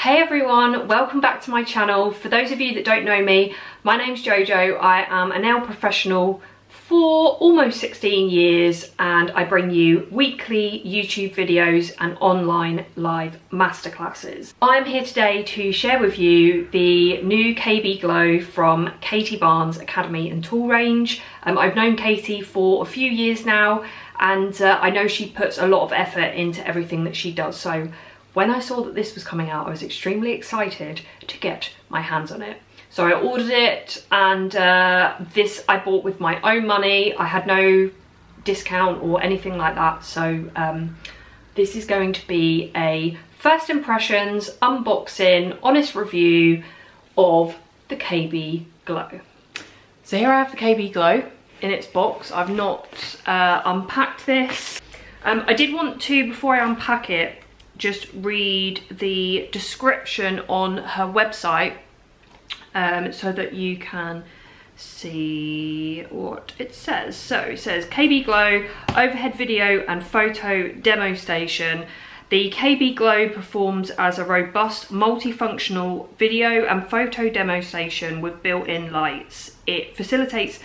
Hey everyone, welcome back to my channel. For those of you that don't know me, my name's Jojo. I am a nail professional for almost 16 years and I bring you weekly YouTube videos and online live masterclasses. I'm here today to share with you the new KB Glow from Katie Barnes Academy and Tool Range. I've known Katie for a few years now and I know she puts a lot of effort into everything that she does. So when I saw that this was coming out, I was extremely excited to get my hands on it. So I ordered it and this I bought with my own money. I had no discount or anything like that. So this is going to be a first impressions, unboxing, honest review of the KB Glow. So here I have the KB Glow in its box. I've not unpacked this. I did want to, before I unpack it, just read the description on her website so that you can see what it says. So it says KB Glow overhead video and photo demo station. The KB Glow performs as a robust multifunctional video and photo demo station with built-in lights. It facilitates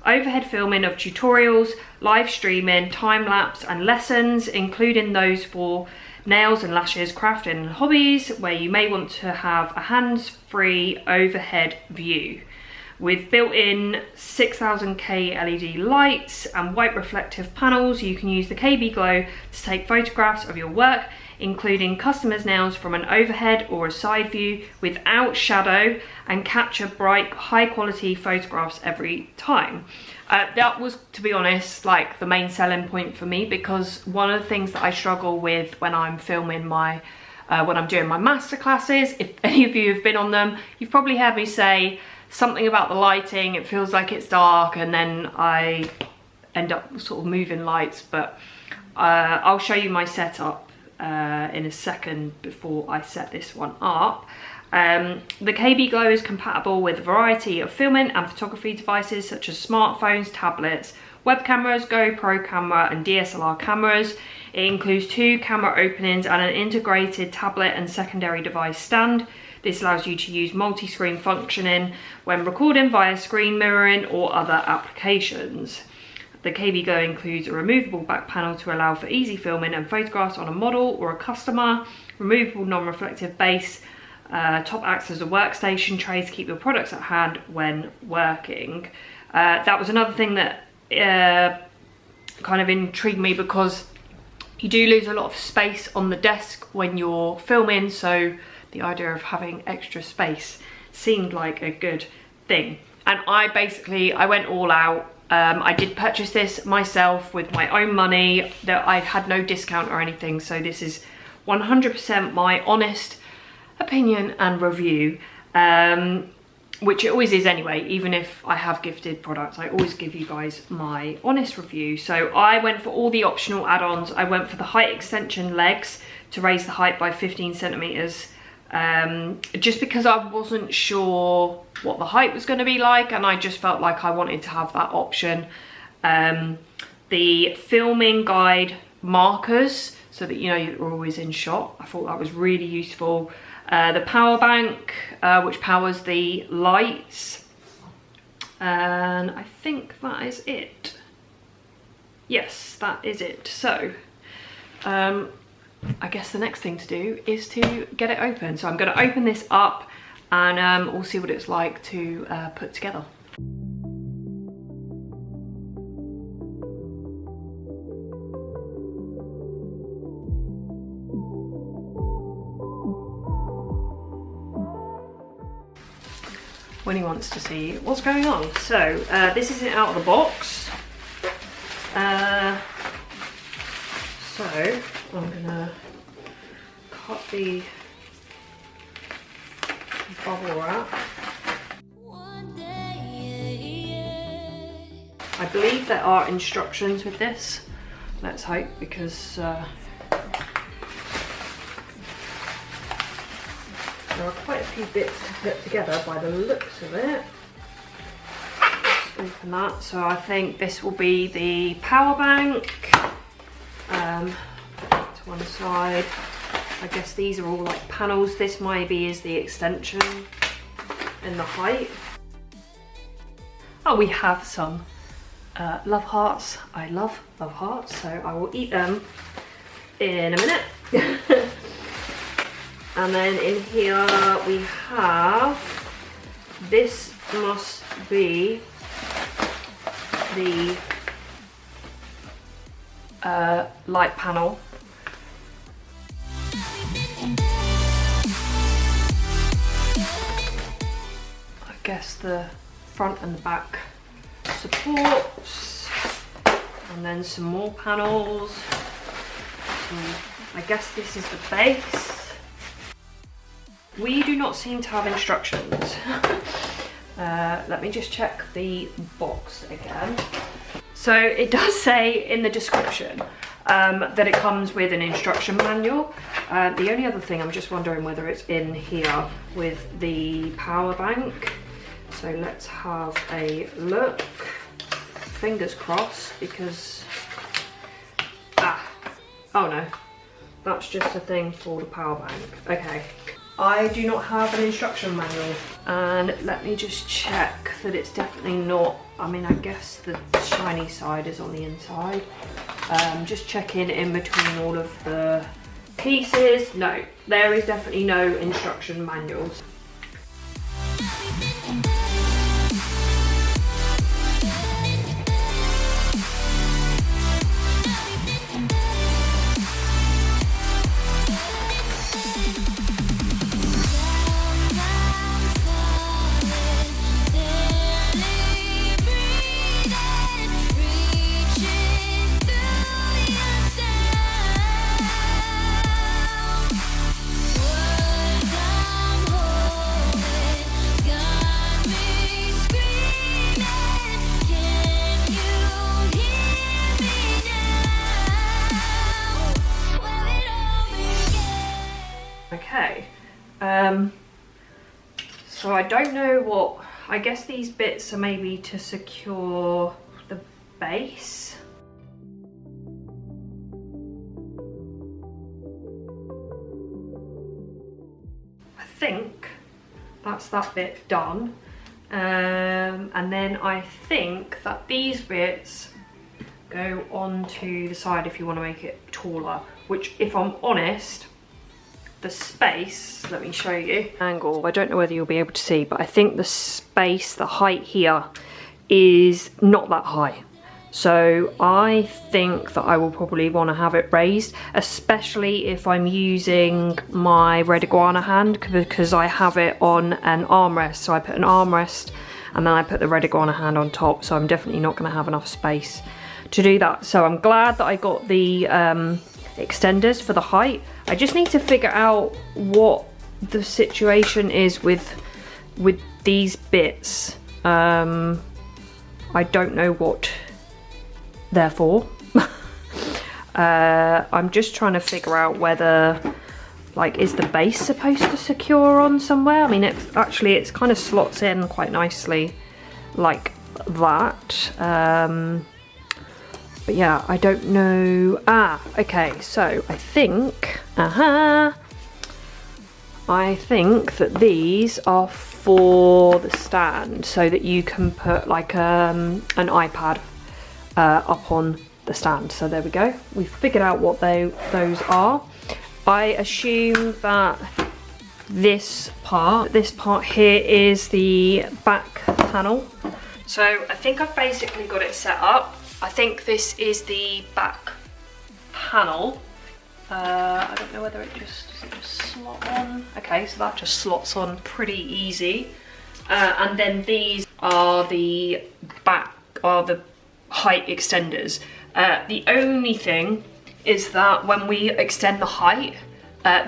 overhead filming of tutorials, live streaming, time-lapse and lessons, including those for nails and lashes, crafting and hobbies, where you may want to have a hands-free overhead view. With built-in 6000K LED lights and white reflective panels, you can use the KB Glow to take photographs of your work, including customers' nails from an overhead or a side view without shadow, and capture bright, high-quality photographs every time. That was, to be honest, like the main selling point for me, because one of the things that I struggle with when I'm filming my, when I'm doing my masterclasses, if any of you have been on them, you've probably heard me say something about the lighting. It feels like it's dark and then I end up sort of moving lights, but I'll show you my setup in a second before I set this one up. The KB Glow is compatible with a variety of filming and photography devices such as smartphones, tablets, web cameras, GoPro camera and DSLR cameras. It includes 2 camera openings and an integrated tablet and secondary device stand. This allows you to use multi-screen functioning when recording via screen mirroring or other applications. The KB Glow includes a removable back panel to allow for easy filming and photographs on a model or a customer, removable non-reflective base, top acts as a workstation tray to keep your products at hand when working. That was another thing that kind of intrigued me, because you do lose a lot of space on the desk when you're filming, so the idea of having extra space seemed like a good thing. And I went all out. I did purchase this myself with my own money. That I had no discount or anything, so this is 100% my honest opinion and review, which it always is anyway. Even if I have gifted products, I always give you guys my honest review. So I went for all the optional add-ons. I went for the height extension legs to raise the height by 15 centimeters, just because I wasn't sure what the height was going to be like, and I just felt like I wanted to have that option. The filming guide markers, so that you know you're always in shot. I thought that was really useful. The power bank, which powers the lights, and I think that is it. Yes, that is it. So I guess the next thing to do is to get it open. So I'm going to open this up and we'll see what it's like to put together. When he wants to see what's going on. So this isn't out of the box. So I'm gonna cut the bubble wrap. I believe there are instructions with this. Let's hope, because there are quite a few bits to put together by the looks of it. Let's open that. So I think this will be the power bank to one side. I guess these are all like panels. This maybe is the extension and the height. Oh, we have some love hearts. I love hearts, so I will eat them in a minute. And then in here we have, this must be the light panel. I guess the front and the back supports, and then some more panels. So I guess this is the base. We do not seem to have instructions. Let me just check the box again. So it does say in the description that it comes with an instruction manual. The only other thing, I'm just wondering whether it's in here with the power bank. So let's have a look. Fingers crossed, because, oh no, that's just a thing for the power bank. Okay. I do not have an instruction manual, and let me just check that it's definitely not, I mean, I guess the shiny side is on the inside. Just checking in between all of the pieces. No, there is definitely no instruction manuals. Okay, so I don't know what, I guess these bits are maybe to secure the base. I think that's that bit done, and then I think that these bits go onto the side if you want to make it taller, which, if I'm honest, the space, let me show you angle, I don't know whether you'll be able to see, but I think the space, the height here is not that high, so I think that I will probably want to have it raised, especially if I'm using my red iguana hand, because I have it on an armrest. So I put an armrest and then I put the red iguana hand on top, so I'm definitely not going to have enough space to do that. So I'm glad that I got the extenders for the height. I just need to figure out what the situation is with these bits. I don't know what they're for. I'm just trying to figure out whether, like, is the base supposed to secure on somewhere? I mean, it's kind of slots in quite nicely like that. But yeah, I don't know. Okay, so I think, I think that these are for the stand, so that you can put like an iPad up on the stand. So there we go. We've figured out what those are. I assume that this part here is the back panel. So I think I've basically got it set up. I think this is the back panel. I don't know whether does it just slot on? Okay, so that just slots on pretty easy. And then these are the height extenders. The only thing is that when we extend the height,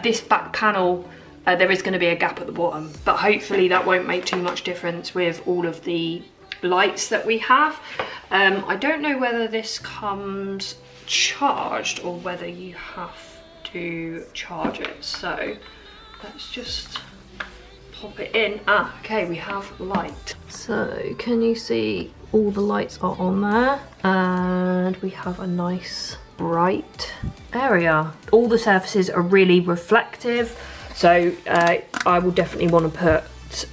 this back panel, there is going to be a gap at the bottom, but hopefully that won't make too much difference with all of the lights that we have. I don't know whether this comes charged or whether you have to charge it, so let's just pop it in. Okay, we have light. So can you see all the lights are on there, and we have a nice bright area. All the surfaces are really reflective, so I will definitely want to put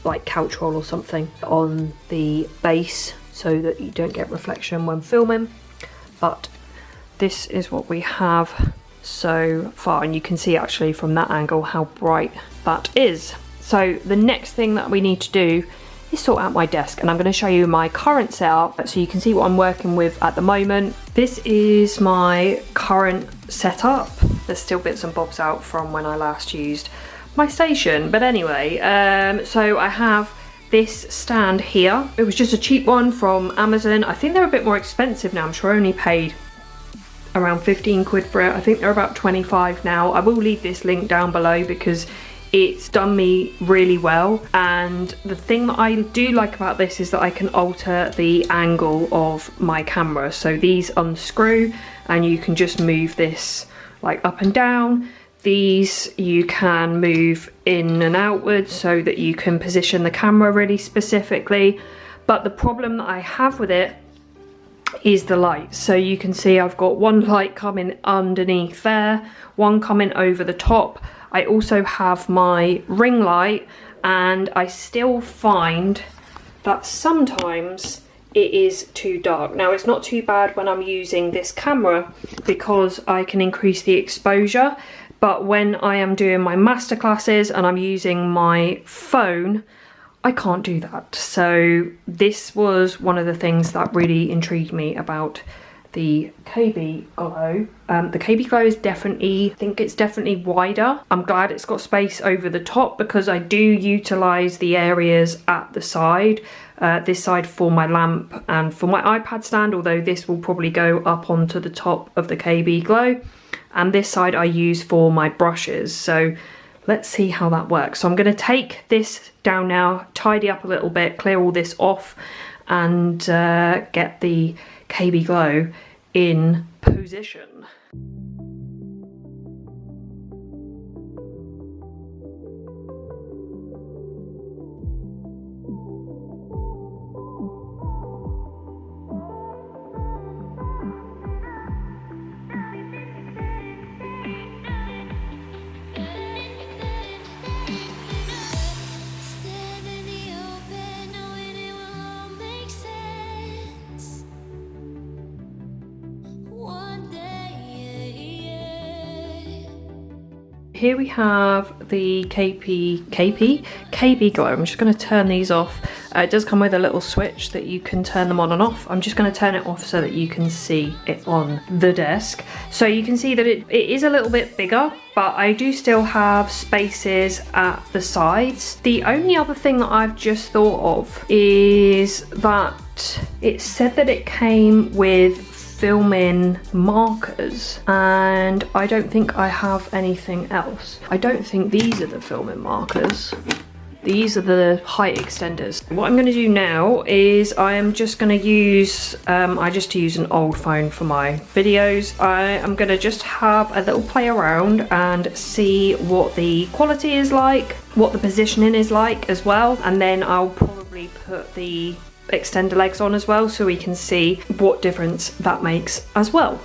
like couch roll or something on the base so that you don't get reflection when filming. But this is what we have so far, and you can see actually from that angle how bright that is. So the next thing that we need to do is sort out my desk, and I'm going to show you my current setup so you can see what I'm working with at the moment. This is my current setup. There's still bits and bobs out from when I last used my station, but anyway, so I have this stand here. It was just a cheap one from Amazon. I think they're a bit more expensive now. I'm sure I only paid around 15 quid for it. I think they're about 25 now. I will leave this link down below because it's done me really well, and the thing that I do like about this is that I can alter the angle of my camera. So these unscrew and you can just move this like up and down. These you can move in and outwards so that you can position the camera really specifically. But the problem that I have with it is the light. So you can see I've got one light coming underneath there, one coming over the top. I also have my ring light, and I still find that sometimes it is too dark. Now it's not too bad when I'm using this camera because I can increase the exposure, but when I am doing my masterclasses and I'm using my phone, I can't do that. So this was one of the things that really intrigued me about the KB Glow. The KB Glow is definitely, I think it's definitely wider. I'm glad it's got space over the top because I do utilise the areas at the side. This side for my lamp and for my iPad stand, although this will probably go up onto the top of the KB Glow. And this side I use for my brushes. So let's see how that works. So I'm going to take this down now, tidy up a little bit, clear all this off, and get the KB Glow in position. Here we have the KB Glow. I'm just going to turn these off. It does come with a little switch that you can turn them on and off. I'm just going to turn it off so that you can see it on the desk. So you can see that it is a little bit bigger, but I do still have spaces at the sides. The only other thing that I've just thought of is that it said that it came with filming markers, and I don't think I have anything else. I don't think these are the filming markers. These are the height extenders. What I'm going to do now is I am just going to use, I just use an old phone for my videos. I am going to just have a little play around and see what the quality is like, what the positioning is like as well, and then I'll probably put the extender legs on as well so we can see what difference that makes as well.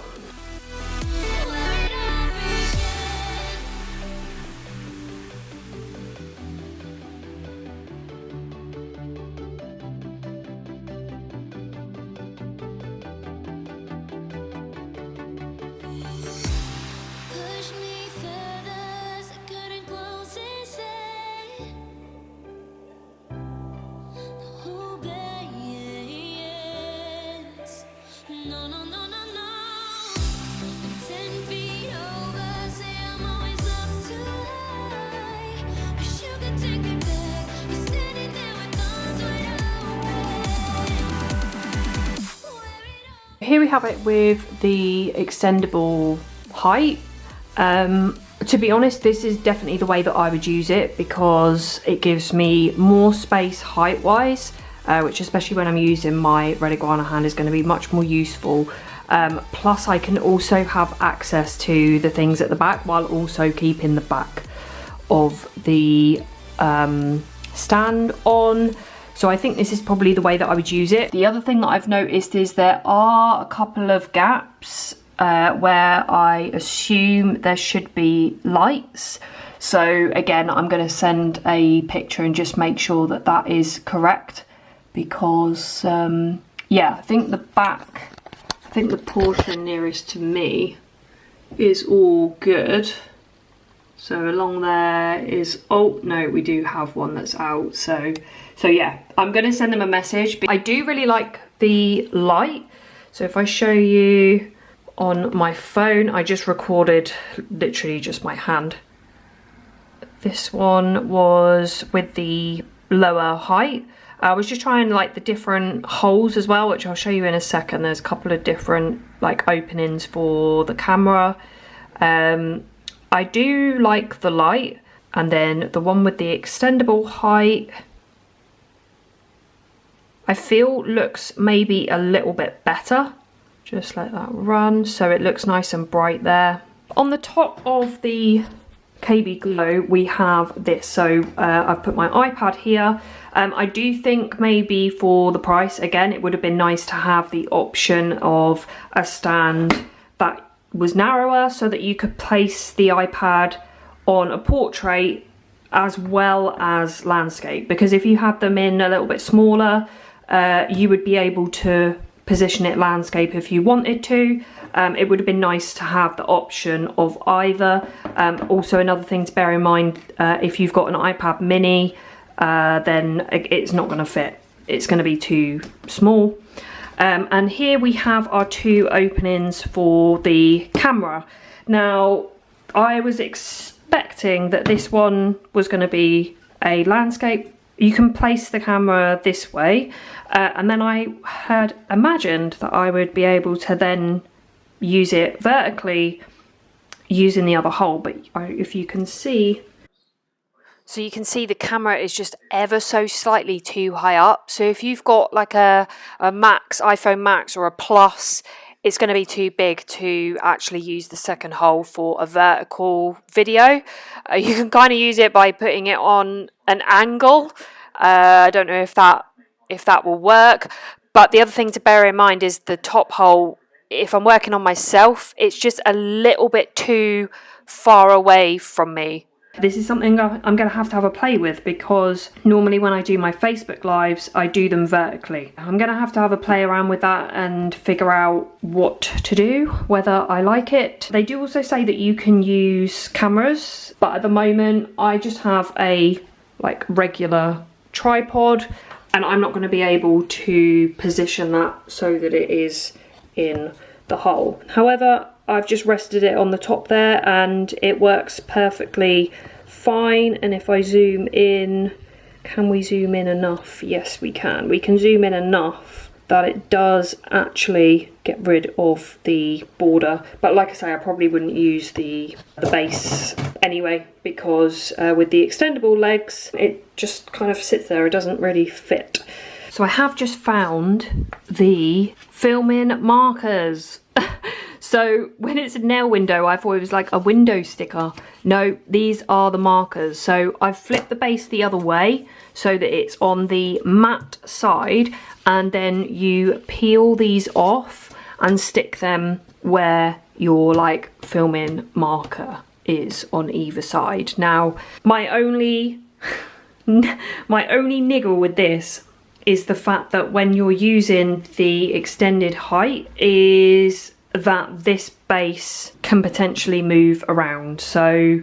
Here we have it with the extendable height. To be honest, this is definitely the way that I would use it because it gives me more space height wise, which especially when I'm using my Red Iguana hand is going to be much more useful. Plus I can also have access to the things at the back while also keeping the back of the stand on. So I think this is probably the way that I would use it. The other thing that I've noticed is there are a couple of gaps where I assume there should be lights. So again, I'm going to send a picture and just make sure that that is correct, because yeah, I think the portion nearest to me is all good. So along there is, oh no, we do have one that's out. So yeah, I'm going to send them a message. I do really like the light. So if I show you on my phone, I just recorded literally just my hand. This one was with the lower height. I was just trying like the different holes as well, which I'll show you in a second. There's a couple of different like openings for the camera. I do like the light, and then the one with the extendable height I feel looks maybe a little bit better. Just let that run so it looks nice and bright there. On the top of the KB Glow we have this, so I've put my iPad here. I do think maybe for the price, again, it would have been nice to have the option of a stand that was narrower so that you could place the iPad on a portrait as well as landscape, because if you had them in a little bit smaller, you would be able to position it landscape if you wanted to. It would have been nice to have the option of either. Also, another thing to bear in mind, if you've got an iPad mini, then it's not going to fit. It's going to be too small. And here we have our two openings for the camera. Now, I was expecting that this one was going to be a landscape. You can place the camera this way, and then I had imagined that I would be able to then use it vertically using the other hole, but if you can see, so you can see the camera is just ever so slightly too high up. So if you've got like a Max, iPhone Max or a Plus, it's going to be too big to actually use the second hole for a vertical video. You can kind of use it by putting it on an angle. I don't know if that will work. But the other thing to bear in mind is the top hole, if I'm working on myself, it's just a little bit too far away from me. This is something I'm going to have a play with, because normally when I do my Facebook lives, I do them vertically. I'm going to have a play around with that and figure out what to do, whether I like it. They do also say that you can use cameras, but at the moment I just have a like regular tripod, and I'm not going to be able to position that so that it is in the hole. However, I've just rested it on the top there and it works perfectly fine. And if I zoom in, can we zoom in enough? Yes, we can. We can zoom in enough that it does actually get rid of the border. But like I say, I probably wouldn't use the base anyway, because with the extendable legs, it just kind of sits there. It doesn't really fit. So I have just found the filming markers. So when it's a nail window, I thought it was like a window sticker. No, these are the markers. So I've flipped the base the other way so that it's on the matte side, and then you peel these off and stick them where your like filming marker is on either side. Now, my only niggle with this is the fact that when you're using the extended height is that this base can potentially move around. So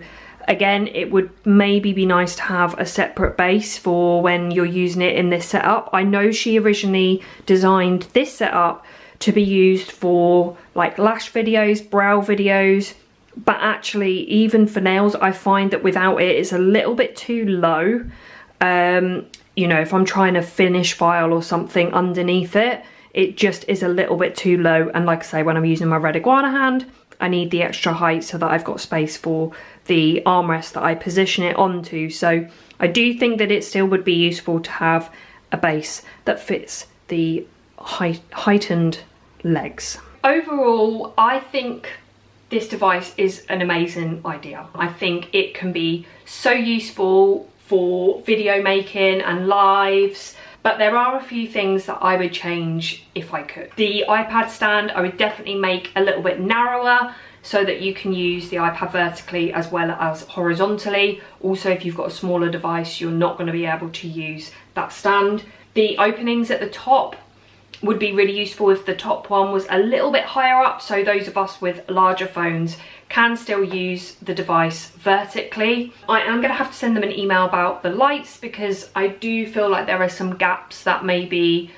again, it would maybe be nice to have a separate base for when you're using it in this setup. I know she originally designed this setup to be used for like lash videos, brow videos, but actually even for nails, I find that without it, it's a little bit too low. You know, if I'm trying to finish file or something underneath it, it just is a little bit too low. And like I say, when I'm using my red iguana hand, I need the extra height so that I've got space for the armrest that I position it onto. So I do think that it still would be useful to have a base that fits the heightened legs. Overall, I think this device is an amazing idea. I think it can be so useful for video making and lives. But there are a few things that I would change if I could. The iPad stand I would definitely make a little bit narrower so that you can use the iPad vertically as well as horizontally. Also, if you've got a smaller device, you're not going to be able to use that stand. The openings at the top would be really useful if the top one was a little bit higher up, so those of us with larger phones can still use the device vertically. I am going to have to send them an email about the lights because I do feel like there are some gaps that maybe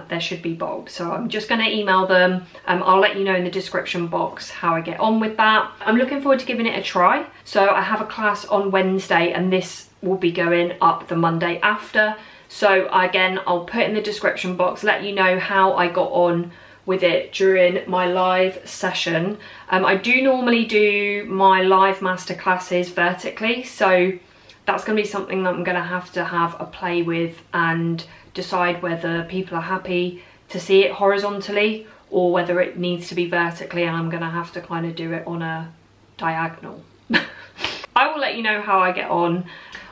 there should be bulbs, so I'm just going to email them. I'll let you know in the description box how I get on with that. I'm looking forward to giving it a try. So I have a class on Wednesday and this will be going up the Monday after. So again, I'll put in the description box, let you know how I got on with it during my live session. I do normally do my live masterclasses vertically, so that's going to be something that I'm going to have a play with and decide whether people are happy to see it horizontally or whether it needs to be vertically, and I'm going to have to kind of do it on a diagonal. I will let you know how I get on.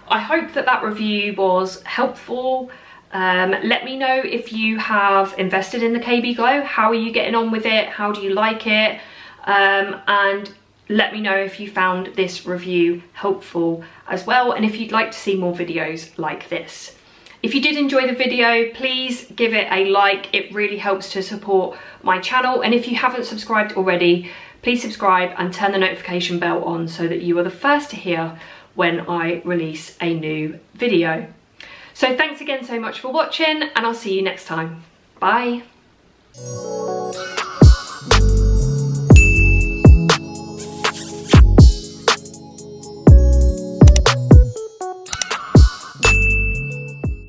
I hope that that review was helpful. Let me know if you have invested in the KB Glow. How are you getting on with it? How do you like it? And let me know if you found this review helpful as well, and if you'd like to see more videos like this. If you did enjoy the video, please give it a like. It really helps to support my channel. And if you haven't subscribed already, please subscribe and turn the notification bell on so that you are the first to hear when I release a new video. So thanks again so much for watching, and I'll see you next time. Bye.